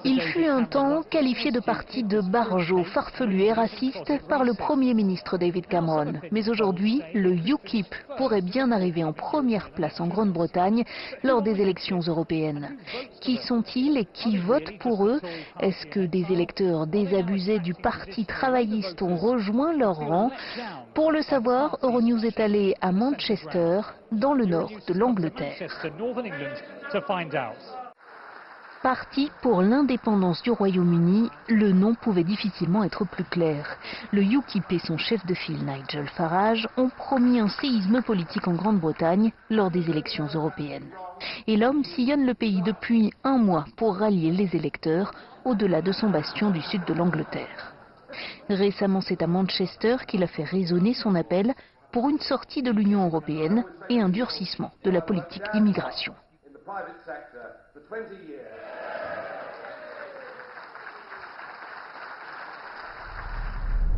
Il fut un temps qualifié de parti de barjot, farfelu et raciste par le Premier ministre David Cameron. Mais aujourd'hui, le UKIP pourrait bien arriver en première place en Grande-Bretagne lors des élections européennes. Qui sont-ils et qui vote pour eux? Est-ce que des électeurs désabusés du Parti travailliste ont rejoint leur rang? Pour le savoir, Euronews est allé à Manchester, dans le nord de l'Angleterre. Parti pour l'indépendance du Royaume-Uni, le nom pouvait difficilement être plus clair. Le UKIP et son chef de file Nigel Farage ont promis un séisme politique en Grande-Bretagne lors des élections européennes. Et l'homme sillonne le pays depuis un mois pour rallier les électeurs au-delà de son bastion du sud de l'Angleterre. Récemment, c'est à Manchester qu'il a fait résonner son appel pour une sortie de l'Union européenne et un durcissement de la politique d'immigration.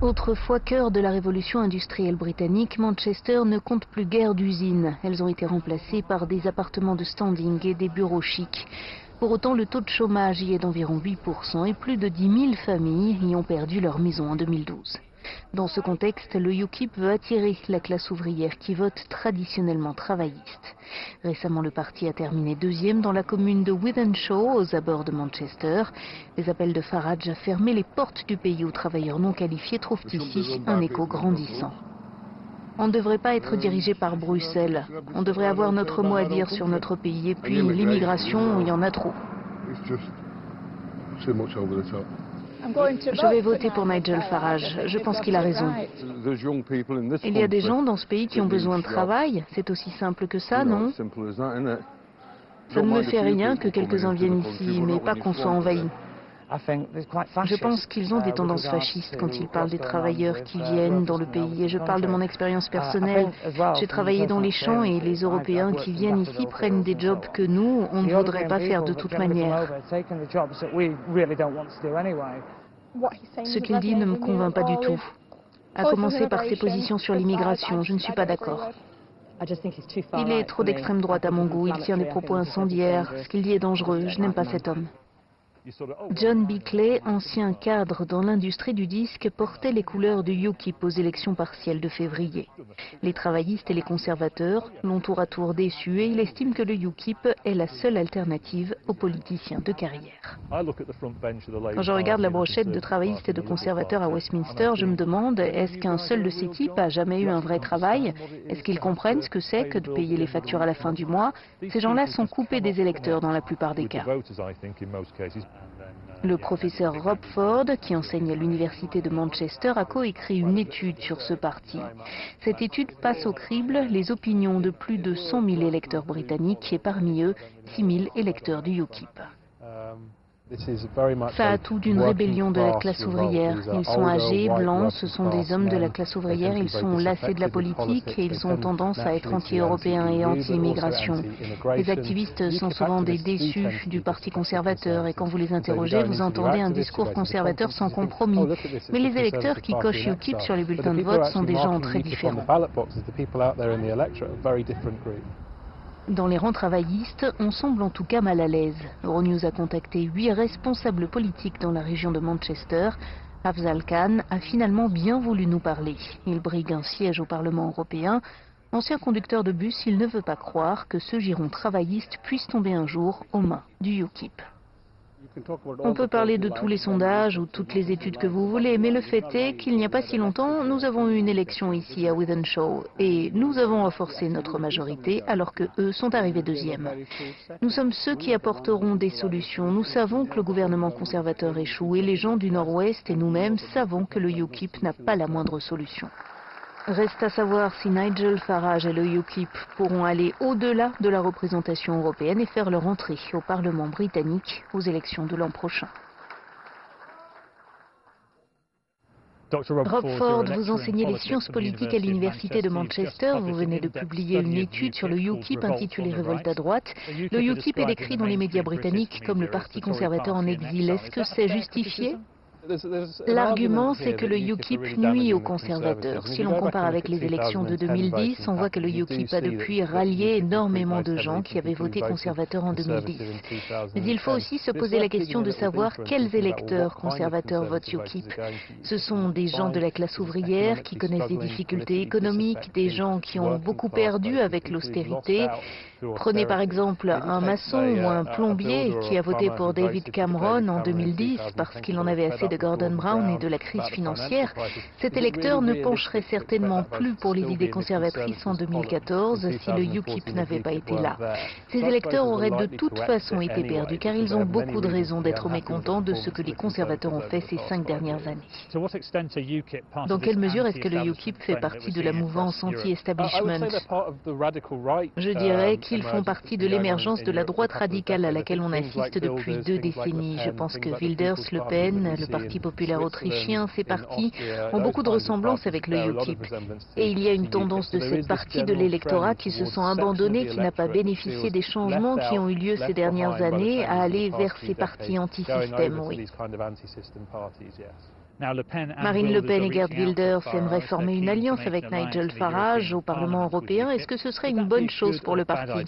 Autrefois cœur de la révolution industrielle britannique, Manchester ne compte plus guère d'usines. Elles ont été remplacées par des appartements de standing et des bureaux chics. Pour autant, le taux de chômage y est d'environ 8% et plus de 10 000 familles y ont perdu leur maison en 2012. Dans ce contexte, le UKIP veut attirer la classe ouvrière qui vote traditionnellement travailliste. Récemment, le parti a terminé deuxième dans la commune de Wythenshawe, aux abords de Manchester. Les appels de Farage à fermer les portes du pays aux travailleurs non qualifiés trouvent ici un écho grandissant. On ne devrait pas être dirigé par Bruxelles. On devrait avoir notre mot à dire sur notre pays. Et puis l'immigration, il y en a trop. Je vais voter pour Nigel Farage. Je pense qu'il a raison. Il y a des gens dans ce pays qui ont besoin de travail. C'est aussi simple que ça, non? Ça ne me fait rien que quelques-uns viennent ici, mais pas qu'on soit envahis. Je pense qu'ils ont des tendances fascistes quand ils parlent des travailleurs qui viennent dans le pays. Et je parle de mon expérience personnelle. J'ai travaillé dans les champs et les Européens qui viennent ici prennent des jobs que nous, on ne voudrait pas faire de toute manière. Ce qu'il dit ne me convainc pas du tout. À commencer par ses positions sur l'immigration, je ne suis pas d'accord. Il est trop d'extrême droite à mon goût, il tient des propos incendiaires. Ce qu'il dit est dangereux, je n'aime pas cet homme. John Bickley, ancien cadre dans l'industrie du disque, portait les couleurs du UKIP aux élections partielles de février. Les travaillistes et les conservateurs l'ont tour à tour déçu et il estime que le UKIP est la seule alternative aux politiciens de carrière. Quand je regarde la brochette de travaillistes et de conservateurs à Westminster, je me demande, est-ce qu'un seul de ces types a jamais eu un vrai travail? Est-ce qu'ils comprennent ce que c'est que de payer les factures à la fin du mois? Ces gens-là sont coupés des électeurs dans la plupart des cas. Le professeur Rob Ford, qui enseigne à l'université de Manchester, a coécrit une étude sur ce parti. Cette étude passe au crible les opinions de plus de 100 000 électeurs britanniques et parmi eux 6 000 électeurs du UKIP. Ça a tout d'une rébellion de la classe ouvrière. Ils sont âgés, blancs, ce sont des hommes de la classe ouvrière, ils sont lassés de la politique et ils ont tendance à être anti-européens et anti-immigration. Les activistes sont souvent des déçus du Parti conservateur et quand vous les interrogez, vous entendez un discours conservateur sans compromis. Mais les électeurs qui cochent UKIP sur les bulletins de vote sont des gens très différents. Dans les rangs travaillistes, on semble en tout cas mal à l'aise. Euronews a contacté 8 responsables politiques dans la région de Manchester. Afzal Khan a finalement bien voulu nous parler. Il brigue un siège au Parlement européen. Ancien conducteur de bus, il ne veut pas croire que ce giron travailliste puisse tomber un jour aux mains du UKIP. On peut parler de tous les sondages ou toutes les études que vous voulez, mais le fait est qu'il n'y a pas si longtemps, nous avons eu une élection ici à Wythenshawe et nous avons renforcé notre majorité alors que eux sont arrivés deuxième. Nous sommes ceux qui apporteront des solutions. Nous savons que le gouvernement conservateur échoue et les gens du Nord-Ouest et nous-mêmes savons que le UKIP n'a pas la moindre solution. Reste à savoir si Nigel Farage et le UKIP pourront aller au-delà de la représentation européenne et faire leur entrée au Parlement britannique aux élections de l'an prochain. Rob Ford, vous enseignez les sciences politiques à l'université de Manchester. Vous venez de publier une étude sur le UKIP intitulée Révolte à droite. Le UKIP est décrit dans les médias britanniques comme le parti conservateur en exil. Est-ce que c'est justifié? L'argument, c'est que le UKIP nuit aux conservateurs. Si l'on compare avec les élections de 2010, on voit que le UKIP a depuis rallié énormément de gens qui avaient voté conservateur en 2010. Mais il faut aussi se poser la question de savoir quels électeurs conservateurs votent UKIP. Ce sont des gens de la classe ouvrière qui connaissent des difficultés économiques, des gens qui ont beaucoup perdu avec l'austérité. Prenez par exemple un maçon ou un plombier qui a voté pour David Cameron en 2010 parce qu'il en avait assez de Gordon Brown et de la crise financière. Cet électeur ne pencherait certainement plus pour les idées conservatrices en 2014 si le UKIP n'avait pas été là. Ces électeurs auraient de toute façon été perdus car ils ont beaucoup de raisons d'être mécontents de ce que les conservateurs ont fait ces 5 dernières années. Dans quelle mesure est-ce que le UKIP fait partie de la mouvance anti-establishment? Je dirais qu'ils font partie de l'émergence de la droite radicale à laquelle on assiste depuis 2 décennies. Je pense que Wilders, Le Pen, le Parti populaire autrichien, ces partis ont beaucoup de ressemblances avec le UKIP. Et il y a une tendance de cette partie de l'électorat qui se sent abandonnée, qui n'a pas bénéficié des changements qui ont eu lieu ces dernières années, à aller vers ces partis anti-système, oui. Marine Le Pen et Geert Wilders aimeraient former une alliance avec Nigel Farage au Parlement européen. Est-ce que ce serait une bonne chose pour le parti?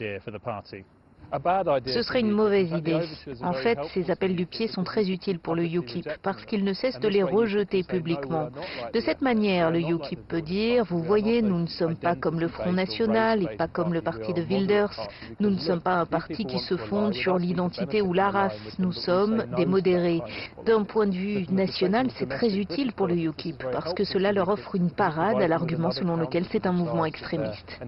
Ce serait une mauvaise idée. En fait, ces appels du pied sont très utiles pour le UKIP parce qu'ils ne cessent de les rejeter publiquement. De cette manière, le UKIP peut dire, vous voyez, nous ne sommes pas comme le Front National et pas comme le parti de Wilders. Nous ne sommes pas un parti qui se fonde sur l'identité ou la race. Nous sommes des modérés. D'un point de vue national, c'est très utile pour le UKIP parce que cela leur offre une parade à l'argument selon lequel c'est un mouvement extrémiste.